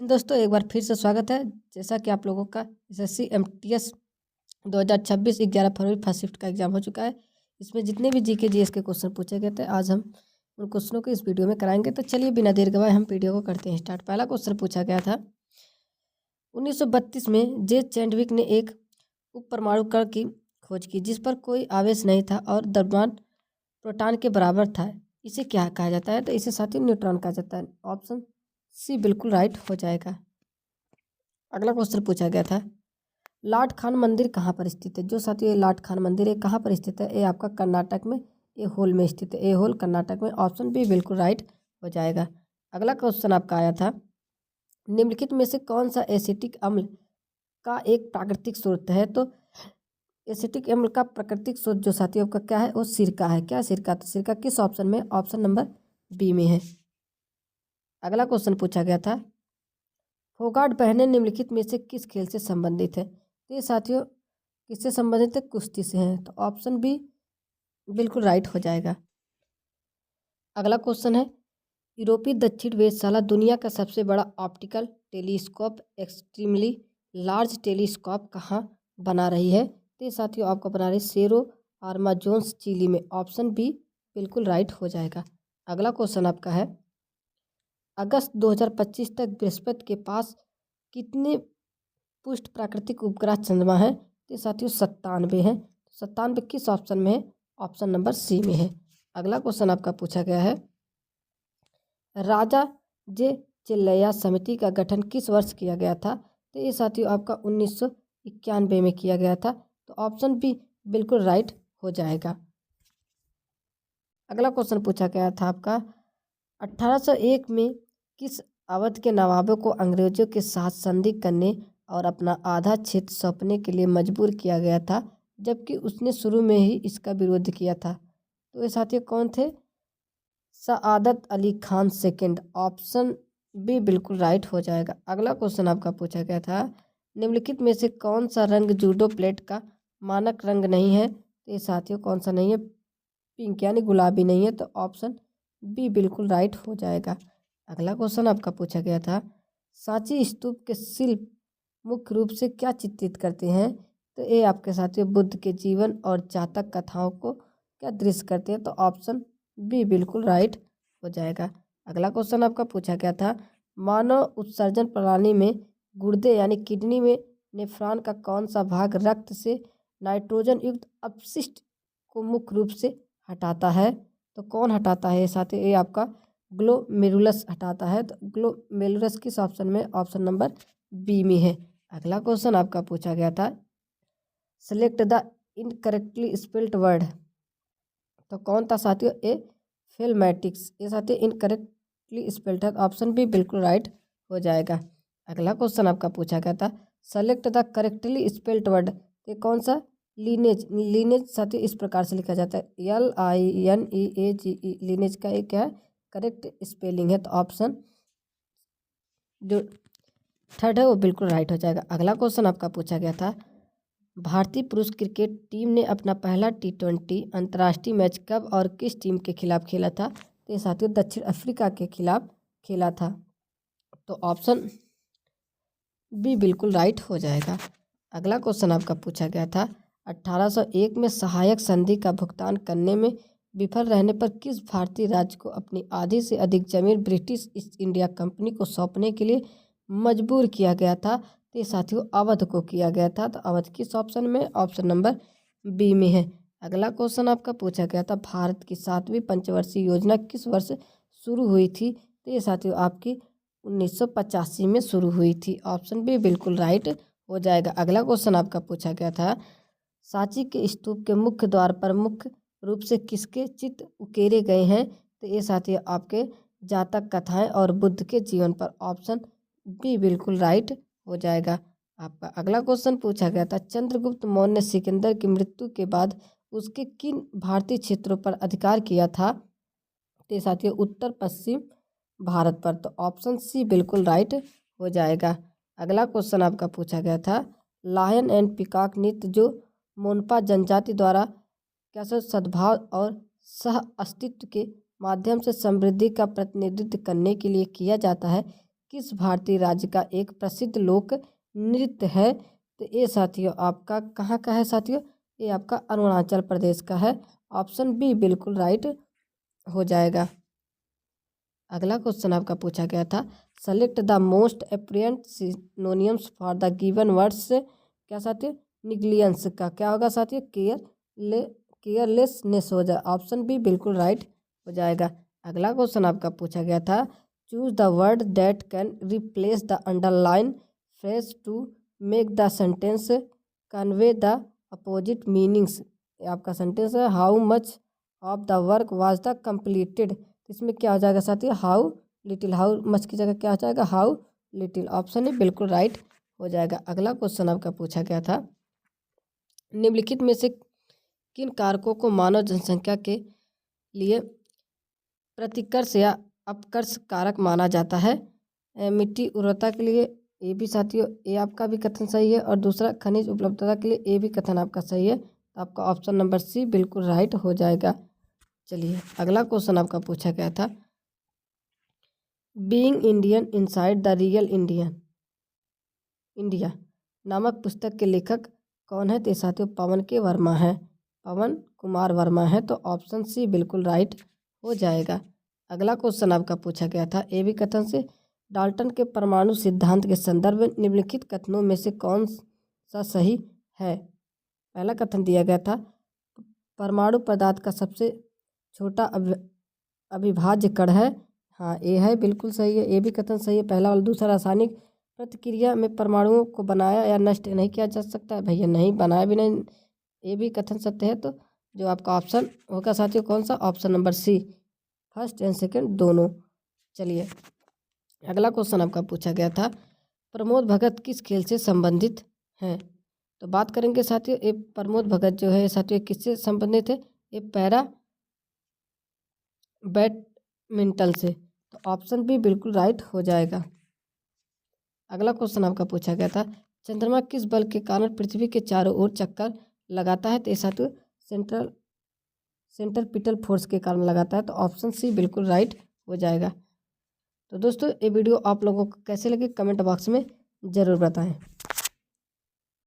दोस्तों एक बार फिर से स्वागत है। जैसा कि आप लोगों का एसएससी एमटीएस 2026 11 फरवरी फर्स्ट शिफ्ट का एग्जाम हो चुका है। इसमें जितने भी जीके जीएस के क्वेश्चन पूछे गए थे आज हम उन क्वेश्चनों को इस वीडियो में कराएंगे। तो चलिए बिना देर गवाए हम वीडियो को करते हैं स्टार्ट। पहला क्वेश्चन पूछा गया था 1932 में जे चैडविक ने एक उप परमाणु कण की खोज की जिस पर कोई आवेश नहीं था और द्रव्यमान प्रोटॉन के बराबर था। इसे क्या कहा जाता है? तो इसे साथियों न्यूट्रॉन कहा जाता है। ऑप्शन सी बिल्कुल राइट हो जाएगा। अगला क्वेश्चन पूछा गया था लाट खान मंदिर कहाँ पर स्थित है? जो साथियों ये लाट खान मंदिर है कहाँ पर स्थित है? ये आपका कर्नाटक में ए होल में स्थित है। ए होल कर्नाटक में। ऑप्शन बी बिल्कुल राइट हो जाएगा। अगला क्वेश्चन आपका आया था निम्नलिखित में से कौन सा एसिटिक अम्ल का एक प्राकृतिक स्रोत है? तो एसिटिक अम्ल का प्राकृतिक स्रोत जो साथियों आपका क्या है वो सिरका है। क्या सिरका? तो सिरका किस ऑप्शन में? ऑप्शन नंबर बी में है। अगला क्वेश्चन पूछा गया था फोगाट बहनें निम्नलिखित में से किस खेल से संबंधित है? तो ये साथियों किससे संबंधित है? कुश्ती से है। तो ऑप्शन बी बिल्कुल राइट हो जाएगा। अगला क्वेश्चन है यूरोपीय दक्षिण वेधशाला दुनिया का सबसे बड़ा optical telescope extremely large telescope कहाँ बना रही है? तो ये साथियों आपको बना रही सेरो आर्माजोन्स चिली में। ऑप्शन बी बिल्कुल राइट हो जाएगा। अगला क्वेश्चन आपका है अगस्त 2025 तक बृहस्पति के पास कितने पुष्ट प्राकृतिक उपग्रह चंद्रमा है? तो साथियों 97 है। 97 किस ऑप्शन में है? ऑप्शन नंबर सी में है। अगला क्वेश्चन आपका पूछा गया है राजा जे चिल्लैया समिति का गठन किस वर्ष किया गया था? तो ये साथियों आपका 1991 में किया गया था। तो ऑप्शन बी बिल्कुल राइट हो जाएगा। अगला क्वेश्चन पूछा गया था आपका 1801 में किस अवध के नवाबों को अंग्रेजों के साथ संधि करने और अपना आधा क्षेत्र सौंपने के लिए मजबूर किया गया था जबकि उसने शुरू में ही इसका विरोध किया था? तो ये साथियों कौन थे? Saadat Ali Khan second. Option B बिल्कुल राइट हो जाएगा। अगला क्वेश्चन आपका पूछा गया था निम्नलिखित में से कौन सा रंग जूडो प्लेट का मानक रंग नहीं है? तो ये साथियों कौन सा नहीं है? पिंक यानी गुलाबी नहीं है। तो ऑप्शन बी बिल्कुल राइट हो जाएगा। अगला क्वेश्चन आपका पूछा गया था सांची स्तूप के शिल्प मुख्य रूप से क्या चित्रित करते हैं? तो ये आपके साथियों बुद्ध के जीवन और जातक कथाओं को क्या दृश्य करते हैं? तो ऑप्शन बी बिल्कुल राइट हो जाएगा। अगला क्वेश्चन आपका पूछा गया था मानव उत्सर्जन प्रणाली में गुर्दे यानी किडनी में नेफ्रॉन का कौन सा भाग रक्त से नाइट्रोजन युक्त अपशिष्ट को मुख्य रूप से हटाता है? तो कौन हटाता है साथियों? ये आपका ग्लोमेरुलस हटाता है। तो ग्लोमेरुलस किस ऑप्शन में? ऑप्शन नंबर बी में है। अगला क्वेश्चन आपका पूछा गया था select the incorrectly spelled word. तो कौन था साथियों? ए फिल्मैटिक्स। ये साथियों इनकरेक्टली स्पेल्ड है। ऑप्शन बी बिल्कुल राइट हो जाएगा। अगला क्वेश्चन आपका पूछा गया था select the correctly spelled word. ये कौन सा? लीनेज। लीनेज साथियों इस प्रकार से लिखा जाता है LINEAGE। लीनेज का एक क्या है? करेक्ट स्पेलिंग है। तो ऑप्शन जो थर्ड है वो बिल्कुल राइट हो जाएगा। अगला क्वेश्चन आपका पूछा गया था भारतीय पुरुष क्रिकेट टीम ने अपना पहला T20 अंतर्राष्ट्रीय मैच कब और किस टीम के खिलाफ खेला था? तो ये साथियों दक्षिण अफ्रीका के खिलाफ खेला था। तो ऑप्शन बी बिल्कुल राइट हो जाएगा। अगला क्वेश्चन आपका पूछा गया था 1801 में सहायक संधि का भुगतान करने में विफल रहने पर किस भारतीय राज्य को अपनी आधी से अधिक जमीन ब्रिटिश ईस्ट इंडिया कंपनी को सौंपने के लिए मजबूर किया गया था? तो ये साथियों अवध को किया गया था। तो अवध किस ऑप्शन में? ऑप्शन नंबर बी में है। अगला क्वेश्चन आपका पूछा गया था भारत की 7वीं पंचवर्षीय योजना किस वर्ष शुरू हुई थी? तो ये साथियों आपकी 1985 में शुरू हुई थी। ऑप्शन बी बिल्कुल राइट हो जाएगा। अगला क्वेश्चन आपका पूछा गया था सांची के स्तूप के मुख्य द्वार पर मुख्य रूप से किसके चित्र उकेरे गए हैं? तो ये साथियों आपके जातक कथाएं और बुद्ध के जीवन पर। ऑप्शन बी बिल्कुल राइट हो जाएगा। आपका अगला क्वेश्चन पूछा गया था चंद्रगुप्त मौर्य ने सिकंदर की मृत्यु के बाद उसके किन भारतीय क्षेत्रों पर अधिकार किया था? तो साथियों उत्तर पश्चिम भारत पर। तो ऑप्शन सी बिल्कुल राइट हो जाएगा। अगला क्वेश्चन आपका पूछा गया था लायन एंड पिकॉक नृत्य जो मोनपा जनजाति द्वारा कैसे सद्भाव और सह अस्तित्व के माध्यम से समृद्धि का प्रतिनिधित्व करने के लिए किया जाता है किस भारतीय राज्य का एक प्रसिद्ध लोक नृत्य है? तो ये साथियों आपका कहाँ का है साथियों? ये आपका अरुणाचल प्रदेश का है। ऑप्शन बी बिल्कुल राइट हो जाएगा। अगला क्वेश्चन आपका पूछा गया था, select the most appropriate synonyms for the given words. क्या साथियों? निग्लियंस का क्या होगा साथियों? केयरलेसनेस हो जाए। ऑप्शन बी बिल्कुल राइट हो जाएगा। अगला क्वेश्चन आपका पूछा गया था, choose the word that can replace the underline phrase to make the sentence convey the opposite meanings. आपका सेंटेंस है, how much of the work was the completed. इसमें क्या हो जाएगा साथियों? How little. हाउ मच की जगह क्या हो जाएगा? How little. ऑप्शन है बिल्कुल राइट हो जाएगा। अगला क्वेश्चन आपका पूछा गया था, निम्नलिखित में से किन कारकों को मानव जनसंख्या के लिए प्रतिकर्ष या अपकर्ष कारक माना जाता है? मिट्टी उर्वरता के लिए ए भी साथियों, ए आपका भी कथन सही है। और दूसरा खनिज उपलब्धता के लिए ए भी कथन आपका सही है। तो आपका ऑप्शन नंबर सी बिल्कुल राइट हो जाएगा। चलिए अगला क्वेश्चन आपका पूछा गया था, being Indian inside the real India नामक पुस्तक के लेखक कौन है? तो साथियों पवन के वर्मा है, पवन कुमार वर्मा है। तो ऑप्शन सी बिल्कुल राइट हो जाएगा। अगला क्वेश्चन आपका पूछा गया था, ए बी कथन से डाल्टन के परमाणु सिद्धांत के संदर्भ में निम्नलिखित कथनों में से कौन सा सही है? पहला कथन दिया गया था, परमाणु पदार्थ का सबसे छोटा अविभाज्य कण है। हाँ ए है, बिल्कुल सही है, ए भी कथन सही है पहला। और दूसरा, रासायनिक प्रतिक्रिया में परमाणुओं को बनाया या नष्ट नहीं किया जा सकता है। भैया नहीं बनाया भी नहीं, ए भी कथन सत्य है। तो जो आपका ऑप्शन होगा साथियों कौन सा? Option number C, first and second दोनों। चलिए अगला क्वेश्चन आपका पूछा गया था, प्रमोद भगत किस खेल से संबंधित हैं? तो बात करेंगे साथियों, ये प्रमोद भगत जो है साथियों किससे संबंधित है? ये पैरा बैडमिंटन से। तो ऑप्शन बी बिल्कुल राइट हो जाएगा। अगला क्वेश्चन आपका पूछा गया था, चंद्रमा किस बल के कारण पृथ्वी के चारों ओर चक्कर लगाता है? तो ये साथियों सेंट्रीपिटल फोर्स के कारण लगाता है। तो ऑप्शन सी बिल्कुल राइट हो जाएगा। तो दोस्तों ये वीडियो आप लोगों को कैसे लगी कमेंट बॉक्स में ज़रूर बताएं।